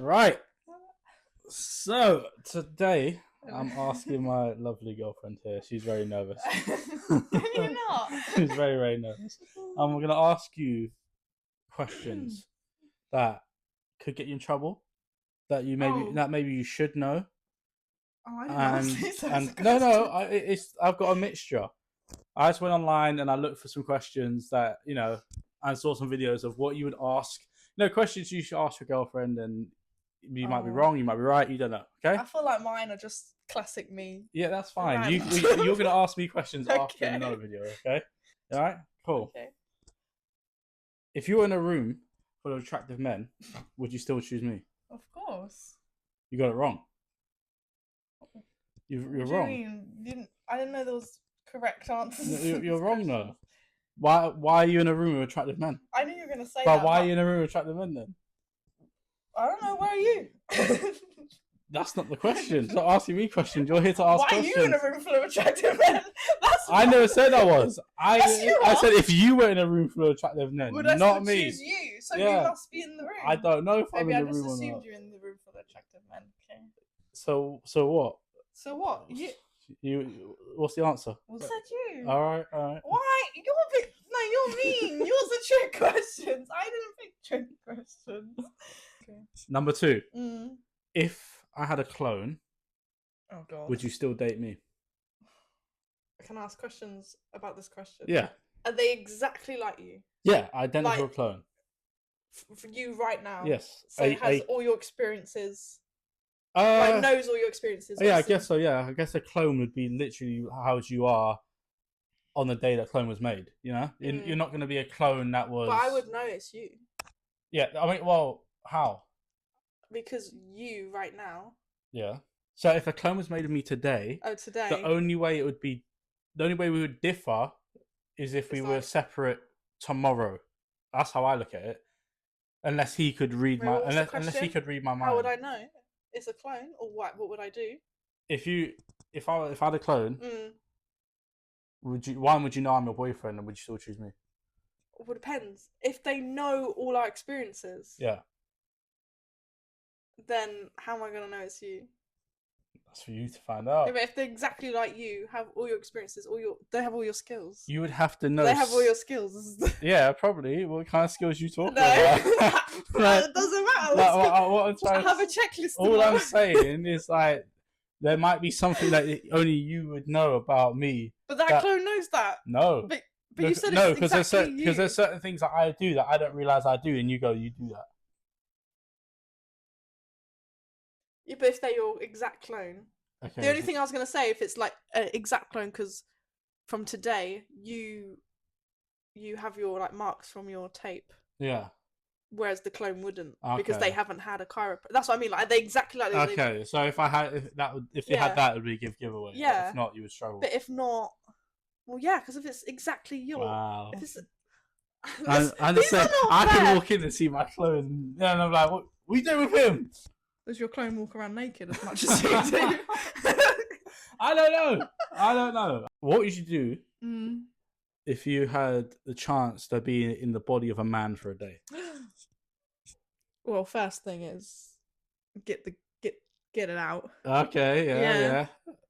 Right. So today I'm asking my lovely girlfriend here. She's very nervous. You're not. She's very, very nervous. I'm going to ask you questions that could get you in trouble. That maybe you should know. Oh, I didn't And ask these sorts and of no, questions. I've got a mixture. I just went online and I looked for some questions that and saw some videos of what you would ask. Questions you should ask your girlfriend, and you might be wrong, you might be right, you don't know. Okay. I feel like mine are just classic me. Yeah, that's fine. Random. You're going to ask me questions after Okay. another video, okay? All right, cool. Okay. If you were in a room full of attractive men, would you still choose me? Of course. You got it wrong. You're What do you wrong. mean? I didn't know there was correct answers. You're wrong though. Why are you in a room with attractive men? I knew you were gonna say But that. why are you in a room with attractive men then? I don't know. Where are you? That's not the question. Stop asking me questions. You're here to ask Why questions. are you in a room full of attractive men? I never said I was. Yes, you I are. said if you were in a room full of attractive men, Would I not still me. choose you? So Yeah. you must be in the room. I don't know if Maybe I'm in I the just room or assumed not. you're in the room full of attractive men. Okay. So what? So what? You what's the answer? Was that you? All right. Why? You're mean. Yours are trick questions. I didn't pick trick questions. Okay. Number 2. Mm. If I had a clone, Oh god. would you still date me? Can I ask questions about this question? Yeah. Are they exactly like you? Yeah, identical Like- clone. For you right now? Yes. So it has all your experiences. Knows all your experiences. Yeah, I obviously. guess so. Yeah, I guess a clone would be literally how you are on the day that clone was made. You're not going to be a clone that was. But I would know it's you. Yeah, I mean, well, how? Because you right now. Yeah. So if a clone was made of me today, Oh, today. the only way we would differ is if we were separate tomorrow. That's how I look at it. Unless he could read Wait, what was the unless he question? could read my mind. How would I know? It's a clone, or what? What would I do? If I had a clone, Mm. why would you know I'm your boyfriend, and would you still choose me? Well, it depends. If they know all our experiences, Yeah, then how am I gonna know it's you? that's for you to find out. Yeah, but if they're exactly like you, have all your experiences, they have all your skills. You would have to know. They have all your skills. Yeah, probably. What kind of skills you talking No, about? it doesn't matter. What I'm trying I have a checklist. all I'm saying is like there might be something that only you would know about me. But that clone knows that. No. But you said no, it's exactly you. because there's certain things that I do that I don't realize I do, and you go, you do that. Yeah, but if they're your exact clone, Okay. the only thing I was gonna say, if it's like an exact clone, because from today you have your like marks from your tape. Yeah. Whereas the clone wouldn't, Okay. because they haven't had a chiropractor. That's what I mean. Like, are they exactly like this? Okay, so if they had that, it would be a giveaway. Yeah. But if not, you would struggle. But if not, well, yeah, because if it's exactly your, Wow. if it's, I these are not I fair. can walk in and see my clone, and I'm like, what you doing with him? Does your clone walk around naked as much as you do? I don't know. What would you do if you had the chance to be in the body of a man for a day? Well, first thing is get it out. Okay, yeah.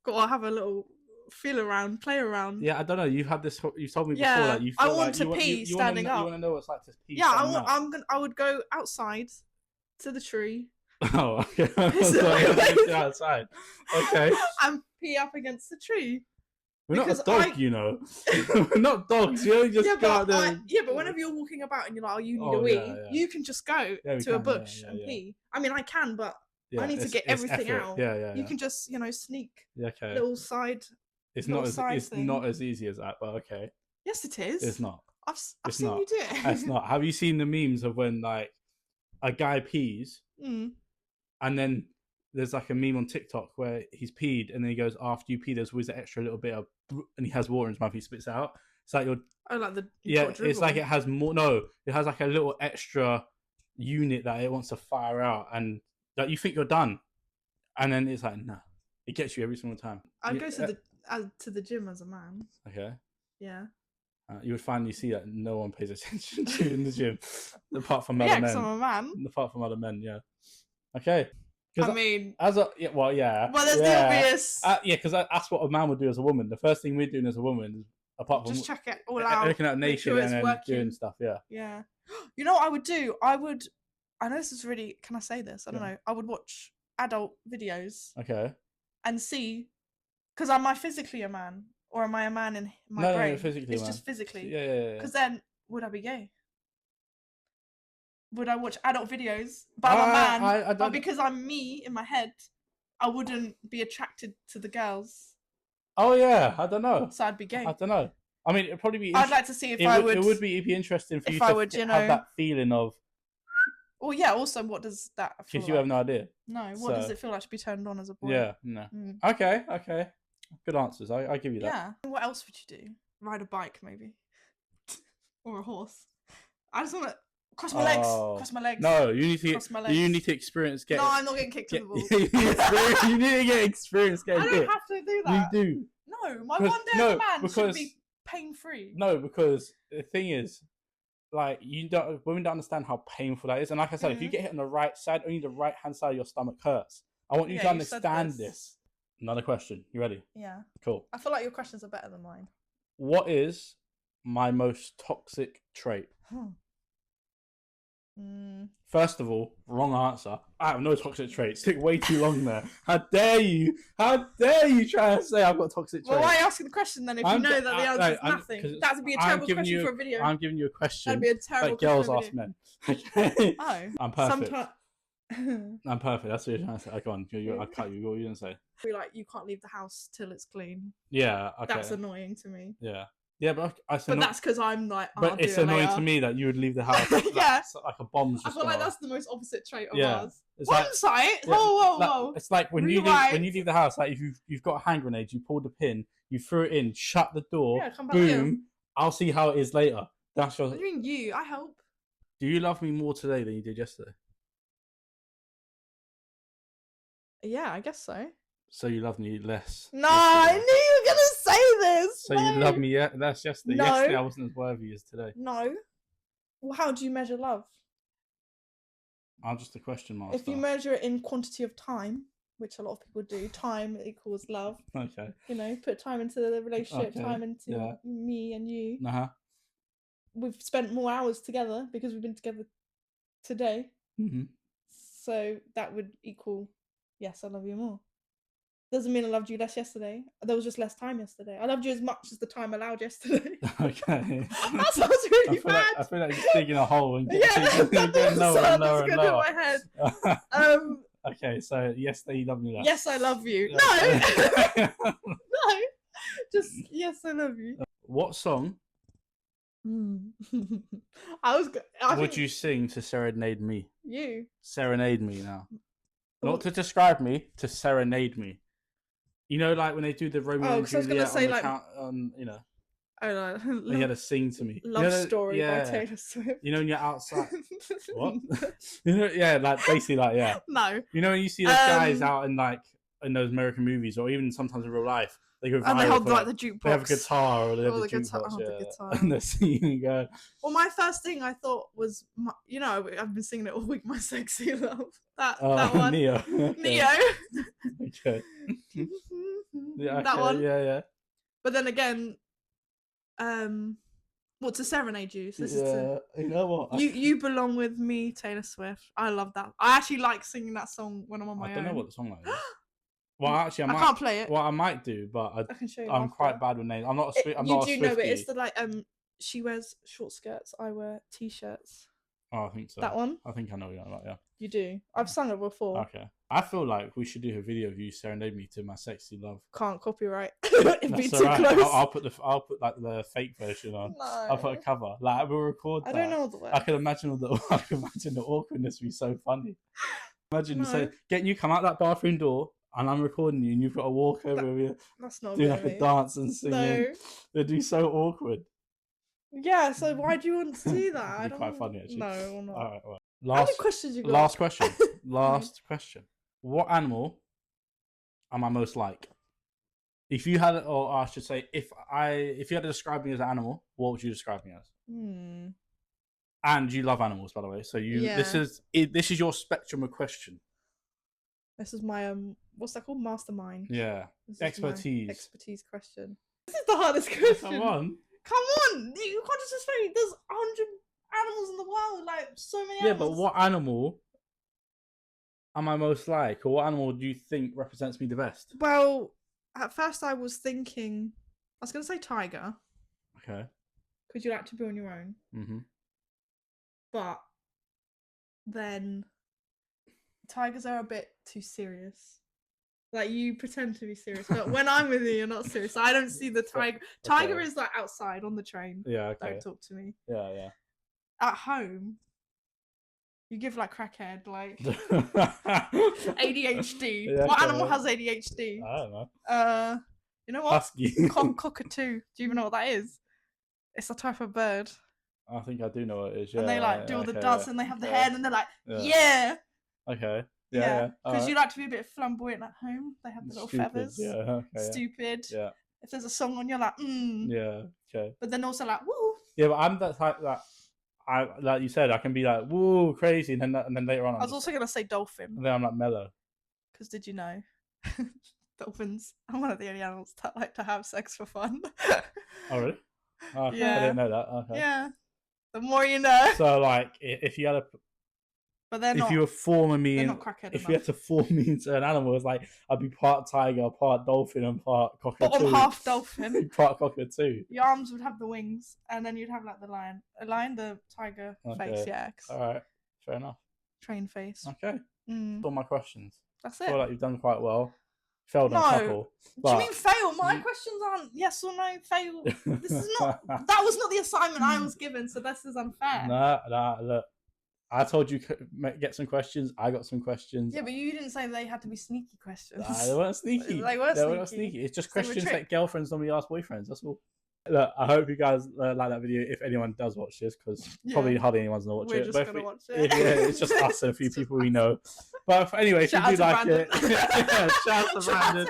Gotta have a little feel around, play around. Yeah, I don't know. You've had this. You've told me before Yeah, that you. I feel want like to pee standing up. You want to know what it's like to pee. Yeah, standing up. I would go outside to the tree. Oh, okay. Outside. Okay. And pee up against the tree. We're not a Because dog, you know. We're not dogs. You don't just go out there. But whenever you're walking about and you're like, oh, you need Oh, a wee, yeah. you can just go Yeah, we to a can, bush yeah, and yeah. pee. I mean, I can, but Yeah, I need to get it's everything effort. out. Yeah. You can just, sneak Yeah, okay. little side. It's little not as side it's thing. not as easy as that, but okay. Yes, it is. It's not. I've It's seen not. you do it. It's not. Have you seen the memes of when like a guy pees Mm. and then there's like a meme on TikTok where he's peed and then he goes, after you pee, there's always an extra little bit of, and he has water in his mouth. He spits it out. It's like you're. Oh, like the It's like it has more. No, it has like a little extra unit that it wants to fire out, and that you think you're done, and then it's like nah, it gets you every single time. I'd go to the gym as a man. Okay. Yeah. You would finally see that no one pays attention to in the gym, apart from other Yeah, men. because I'm a man. Apart from other men, yeah. Okay. I mean, as a yeah, well, yeah. well, there's the obvious. Yeah, because that's what a man would do as a woman. The first thing we're doing as a woman, is, apart from Just check it all out. looking at Make nature sure it's and then working. doing stuff. Yeah. Yeah. You know what I would do? I know this is really. Can I say this? I don't know. I would watch adult videos Okay. and see, because am I physically a man or am I a man in my brain? No, physically. It's man. just physically. Yeah. Because then, would I be gay? Would I watch adult videos? But I'm a man. But because I'm me in my head, I wouldn't be attracted to the girls. Oh yeah, I don't know. So I'd be gay. I don't know. I mean, it'd probably be. I'd like to see if I would. It would be interesting for you to have that feeling of. Well, yeah. Also, what does that feel like? Because you have no idea. No. What does it feel like to be turned on as a boy? Yeah. No. Okay. Good answers. I give you that. Yeah. What else would you do? Ride a bike, maybe, or a horse. I just want to cross my legs. Cross my legs. No, you need to. You need to experience getting. No, I'm not getting kicked in the balls. You need to get experience getting. I don't have to do that. You do. No, my one day as a man should be pain-free. No, because the thing is, like, women don't understand how painful that is. And like I said, if you get hit on the right side, only the right hand side of your stomach hurts. I want you to understand this. Another question. You ready? Yeah. Cool. I feel like your questions are better than mine. What is my most toxic trait? First of all, wrong answer. I have no toxic traits. Took way too long there. How dare you? How dare you try to say I've got toxic traits? Well, why are you asking the question then if you know that the answer is nothing? That would be a terrible question for a video. I'm giving you a question. That'd be a terrible question girls ask men. Okay. Oh. I'm perfect. I'm perfect. That's what you're trying to say. Go on. I'll cut you. What were you going to say? Be like, you can't leave the house till it's clean. Yeah. Okay. That's annoying to me. Yeah. Yeah, but that's because I'm like. But it's annoying to me that you would leave the house. Yeah. Like a bomb's just. I feel like that's the most opposite trait of ours. It's one site. Whoa. It's like when you leave the house. Like if you've got a hand grenade, you pull the pin, you threw it in, shut the door. Yeah, come back boom. in. I'll see how it is later. That's your. What do you mean you? I help. Do you love me more today than you did yesterday? Yeah, I guess so. So you love me less. No, I knew you were gonna say this. So you love me less yesterday. No. Yesterday I wasn't as worthy as today. No. Well, how do you measure love? I'm just a question master. If you measure it in quantity of time, which a lot of people do, time equals love. Okay. You know, put time into the relationship, time into me and you. We've spent more hours together because we've been together today. So that would equal, yes, I love you more. Doesn't mean I loved you less yesterday. There was just less time yesterday. I loved you as much as the time allowed yesterday. Okay. That sounds really bad. I feel like you're digging a hole and getting lower and lower and lower. In my head. Okay, so yesterday you loved me less. Yes, I love you. No. No. Just, yes, I love you. What song would you sing to serenade me? You. Serenade me now. Not to describe me, to serenade me. You know, like when they do the Romeo and Juliet you know. Oh no. They had to sing to me. Love Story by Taylor Swift. You know when you're outside. What? You know, yeah, like basically like No. You know when you see those guys out in those American movies or even sometimes in real life, they go viral. And they hold like the jukebox. They have a guitar or they have the jukebox. And they're singing. Well, my first thing I thought was, you know, I've been singing it all week. My Sexy Love. That one. Neo. Neo. Okay. That one. Yeah. But then again, what, to serenade you? So this is you know what? You belong with me, Taylor Swift. I love that. I actually like singing that song when I'm on my own. I don't know what the song is. Well, actually, I can't play it. Well, I might do, but I can show you. I'm quite bad with names. I'm not a Swiftie. You do know it. It's the she wears short skirts. I wear t-shirts. Oh, I think so. That one? I think I know what you're on about. Yeah. You do. I've sung it before. Okay. I feel like we should do a video of you serenade me to My Sexy Love. Can't copyright. It'd be too close. I'll put like the fake version on. No. I'll put a cover. Like we'll record that. I don't know all the words. I can imagine the awkwardness would be so funny. Imagine you come out that bathroom door and I'm recording you and you've got to walk over with you. That's not doing like a dance and singing. No. It'd be so awkward. Yeah, so why do you want to do that? It'd be quite funny actually. No, or not. All right. How many questions you got? Last question. Last question. What animal am I most like? If you had, or I should say, if you had to describe me as an animal, what would you describe me as? And you love animals, by the way. So this is your spectrum of question. This is my what's that called? Mastermind. Yeah. Expertise question. This is the hardest question. Come on. You can't just explain. There's 100 animals in the world, like so many animals. Yeah, but what animal am I most like, or what animal do you think represents me the best? Well, at first I was thinking, I was going to say tiger. Okay. Because you like to be on your own. Mm-hmm. But then tigers are a bit too serious. Like, you pretend to be serious, but when I'm with you, you're not serious. I don't see the tiger. Tiger is like outside on the train. Yeah, okay. Don't talk to me. Yeah, yeah. At home, you give like crackhead, like ADHD. Yeah, what animal has ADHD? I don't know. You know what? Husky. Cockatoo. Do you even know what that is? It's a type of bird. I think I do know what it is. Yeah. And they like do all the dots, and they have the head, and they're like, yeah. Okay. Yeah. Because you like to be a bit flamboyant at home. They have the little feathers. Yeah. Okay. Stupid. Yeah. If there's a song on, you're like, Yeah. Okay. But then also like, woo. Yeah, but I'm that type that like you said, I can be like, woo, crazy, and then later on, I was also gonna say dolphin. And then I'm like mellow. Because did you know, dolphins are one of the only animals that like to have sex for fun. Oh really? Oh, okay. Yeah. I didn't know that. Okay. Yeah. The more you know. So like, if you had but they're not. If you were forming me, if you had to form me into an animal, it's like I'd be part tiger, part dolphin, and part cockatoo. Bottom half dolphin. Part cockatoo. Your arms would have the wings, and then you'd have like the lion, the tiger face. Yeah. All right. Fair enough. Train face. Okay. All my questions. That's it. I feel like you've done quite well. Failed on a couple. Do you mean fail? My questions aren't yes or no. Fail. This is not. That was not the assignment I was given, so this is unfair. Nah. Look, I told you get some questions. I got some questions. Yeah, but you didn't say they had to be sneaky questions. They weren't sneaky. They were not sneaky. It's just questions that girlfriends normally ask boyfriends. That's all. Look, I hope you guys like that video. If anyone does watch this, because probably hardly anyone's gonna watch it. We're just gonna watch it. Yeah, it's just us and a few people we know. But anyway, if you do like it, shout out to Brandon.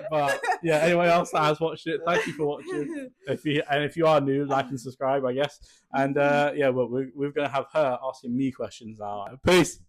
But yeah, anyone else that has watched it, thank you for watching. If you are new, like and subscribe, I guess. And yeah, well, we're gonna have her asking me questions now. Peace.